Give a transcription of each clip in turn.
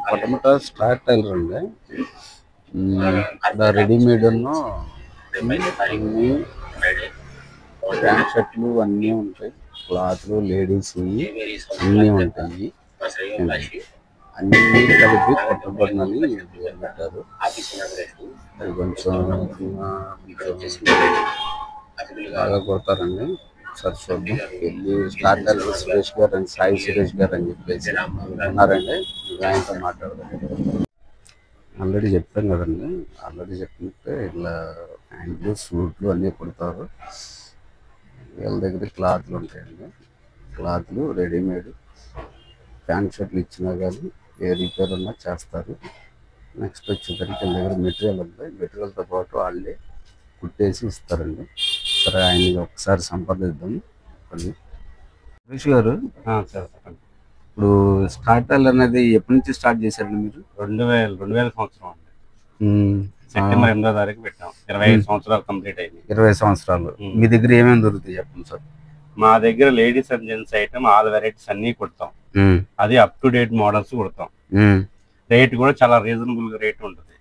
Patamata star tailor అండి. ఇక్కడ readymade అన్ని ప్యాంట్ షర్ట్లు అన్నీ ఉంటాయి. క్లాత్లు లేడీస్ అన్నీ ఉంటాయి. అన్నీ కలిపి కొట్టబడినని పెట్టారు. అది కొంచెం బాగా కొడతారండి. సార్ చూద్దాం. వెళ్ళి స్టార్ టైలర్ సురేష్ గారు అని, సాయి సురేష్ గారు అని చెప్పేసి ఉన్నారండి. ఆయనతో మాట్లాడదాం. ఆల్రెడీ చెప్పాను కదండి. ఆల్రెడీ చెప్పినట్టే ఇలా ప్యాంట్లు సూట్లు అన్నీ కుడతారు. వీళ్ళ దగ్గర క్లాత్లు ఉంటాయండి. క్లాత్లు రెడీమేడ్ ప్యాంట్ షర్ట్లు ఇచ్చినా కానీ ఏ రిపేర్ ఉన్నా చేస్తారు. నెక్స్ట్ వచ్చేసరికి వీళ్ళ దగ్గర మెటీరియల్ ఉంది. మెటీరియల్తో పాటు వాళ్ళే కుట్టేసి ఇస్తారండి. సరే ఆయన్ని ఒకసారి సంప్రదిద్దాం. సురేష్ గారు, ఇప్పుడు స్టార్ టైలర్ అనేది ఎప్పటి నుంచి స్టార్ట్ చేశారండి మీరు? 2000 సంవత్సరం అండి. సెప్టెంబర్ 8వ తారీఖు పెట్టాం. 25 సంవత్సరాలు కంప్లీట్ అయింది. 20 సంవత్సరాలు. మీ దగ్గర ఏమేమి దొరుకుతాయి చెప్పండి సార్. మా దగ్గర ladies and gents item all varieties అన్ని కుడతాం. అది అప్ టు డేట్ మోడల్స్ కుడతాం. రేట్ కూడా చాలా రీజనబుల్ గా రేట్ ఉంటుంది.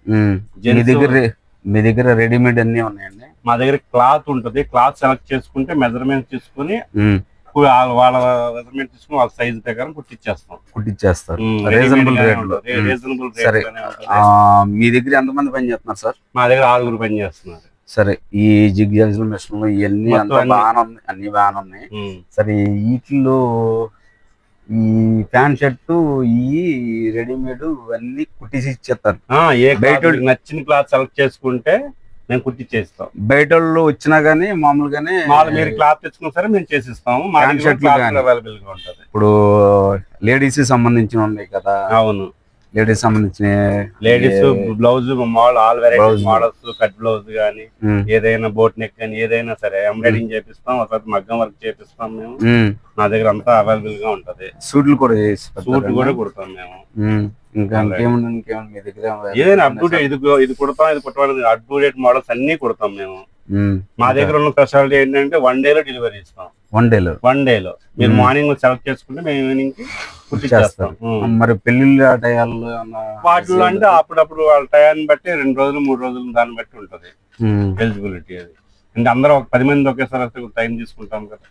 మీ దగ్గర రెడీమేడ్ అన్ని ఉన్నాయండి? మా దగ్గర క్లాత్ ఉంటుంది. క్లాత్ సెలెక్ట్ చేసుకుంటే మెజర్మెంట్ తీసుకుని వాళ్ళ మెజర్మెంట్ తీసుకుని వాళ్ళ సైజ్ ప్రకారం కుట్టిచ్చేస్తారు. Reasonable rate. మీ దగ్గర ఎంతమంది పని చేస్తున్నారు సార్? మా దగ్గర 6 పని చేస్తున్నారు. సరే, ఈ జిగ్ జాగ్స్ మిషన్లు ఇవన్నీ అన్ని బాగానే ఉన్నాయి. సరే, వీటిలో ఈ ప్యాంట్ షర్టు ఈ రెడీమేడ్ అన్ని కుట్టిసి ఇచ్చేస్తారు. బయట నచ్చిన క్లాత్ సెలెక్ట్ చేసుకుంటే మేము కుట్టిచ్చేస్తాం. బయట వాళ్ళు వచ్చినా గానీ మామూలుగానే మీరు క్లాత్ తెచ్చుకున్నా సరే మేము చేసిస్తాము. అవైలబుల్ గా ఉంటుంది. ఇప్పుడు లేడీస్ సంబంధించిన ఉన్నాయి కదా? అవును, లేడీస్ సంబంధించిన ladies blouse all varieties models, cut blouse గానీ ఏదైనా బోట్ నెక్ కానీ ఏదైనా సరే ఎంబ్రాయిడింగ్ చేపిస్తాం. ఒకసారి మగ్గం వర్క్ చేపిస్తాం. మేము మా దగ్గర అంతా అవైలబుల్ గా ఉంటది. సూట్లు కూడా కుడతాం మేము. ఇంకా మీ దగ్గర ఏదైనా అప్ టు డేట్ ఇది కుడతాం, ఇది కుట్టడానికి అప్ టు డేట్ మోడల్స్ అన్ని కుడతాం మేము. మా దగ్గర ఉన్న స్పెషాలిటీ ఏంటంటే 1 డే లో డెలివరీ ఇస్తాం. 1 డే లో మీరు మార్నింగ్ సెలెక్ట్ చేసుకుంటే మేము ఈవినింగ్ కి కుట్టిచ్చేస్తాం. మరి పెళ్లిళ్ళ వాటిలో అంటే అప్పుడప్పుడు వాళ్ళ టయాన్ని బట్టి 2 రోజులు 3 రోజులు దాన్ని బట్టి ఉంటది ఎలిజిబిలిటీ. అది అంటే అందరూ 10 మంది ఒకేసారి టైం తీసుకుంటాం కదా.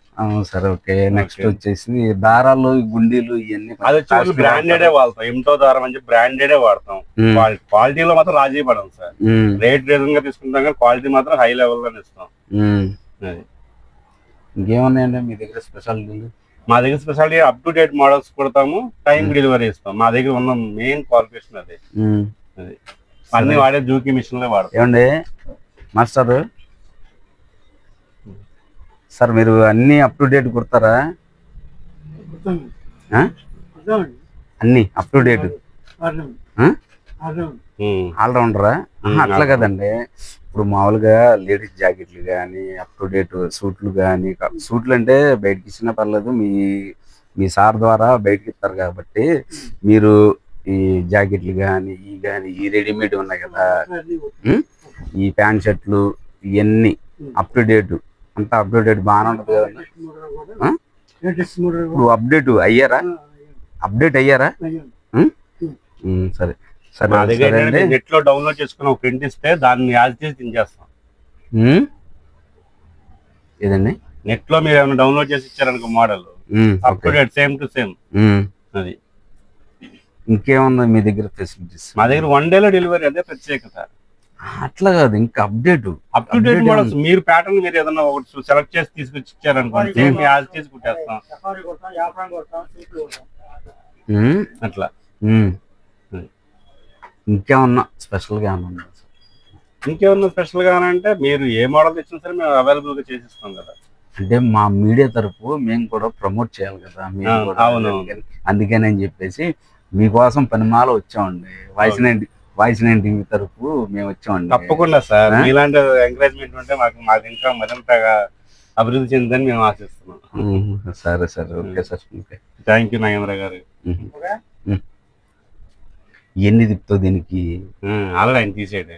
సరే, ఓకే. నెక్స్ట్ వచ్చేసి దారాలు, గుండీలు ఇవన్నీ అది వచ్చి బ్రాండెడే వాడతాం. ఎంతో దారం అని చెప్పి బ్రాండెడే వాడతాం. క్వాలిటీలో మాత్రం రాజీ పడం సార్. రేట్ రీజన్గా తీసుకుంటాం కానీ క్వాలిటీ మాత్రం హై లెవెల్ లోనే ఇస్తాం. అది ఇంకేమున్నాయండి మీ దగ్గర స్పెషాలిటీలు? మా దగ్గర speciality up to date models కుడతాము, టైం డెలివరీ ఇస్తాం. మా దగ్గర ఉన్న మెయిన్ క్వాలిఫికేషన్ అది. అన్ని వాడే జూకీ మిషన్లే వాడతాం. ఏమండి మాస్టర్ సార్, మీరు అన్ని అప్ టు డేట్ కుడతారా? అన్ని అప్ టు డేట్ ఆల్రౌండరా? అట్లా కదండి. ఇప్పుడు మామూలుగా లేడీస్ జాకెట్లు కానీ అప్ టు డేట్ సూట్లు కానీ, సూట్లు అంటే బయటకి ఇచ్చినా పర్లేదు, మీ సార్ ద్వారా బయటకి ఇస్తారు కాబట్టి మీరు ఈ జాకెట్లు కానీ ఈ రెడీమేడ్ ఉన్నాయి కదా, ఈ ప్యాంట్ షర్ట్లు ఇవన్నీ అప్ టు డేట్ అంతా అప్ టు డేట్ బాగానే ఉంటుంది కదండి. ఇప్పుడు అప్డేట్ అయ్యారా? సరే సరే. మా దగ్గర నెట్ లో డౌన్లోడ్ చేసుకుని ఒక ప్రింట్ ఇస్తే దాన్ని యాజ్ చేసి తించేస్తాం. ఏదండి? నెట్ లో మీరు ఏమైనా డౌన్లోడ్ చేసి ఇచ్చారనుకో model up to date same to same. అది ఇంకేమన్నా మీ దగ్గర ఫెసిలిటీస్? మా దగ్గర 1 డే లో డెలివరీ, అదే ప్రత్యేకత. అట్లా కాదు, ఇంకా update up to date models. మీరు ప్యాటర్న్ మీరు ఏదన్నా ఒకటి సెలెక్ట్ చేసి తీసుకొచ్చి ఇచ్చారనుకోండి సేమ్ యాజ్ చేసి కుట్టేస్తాం. అట్లా. ఇంకేమన్నా స్పెషల్ గా ఏమన్నా? ఇంకేమన్నా స్పెషల్ గా అంటే మీరు ఏ మోడల్ తెచ్చినా సరే మేము అవైలబుల్ గా చేసిస్తాం కదా. అంటే మా మీడియా తరపు మేము కూడా ప్రమోట్ చేయాలి కదా. అందుకని అని చెప్పేసి మీకోసం పనిమాల వచ్చామండి. వాయిస్ 9 టీవీ తరపు మేము వచ్చామండి. తప్పకుండా సార్, ఇలాంటి ఎంకరేజ్మెంట్ ఉంటే మాకు ఇంకా మరింతగా అభివృద్ధి చెందని మేము ఆశిస్తున్నాం. సరే సరే, okay sir. Okay, thank you Nagendra గారు. ఎన్ని తిప్పుతావు దీనికి? ఆల్రెడీ ఆయన తీసేయండి.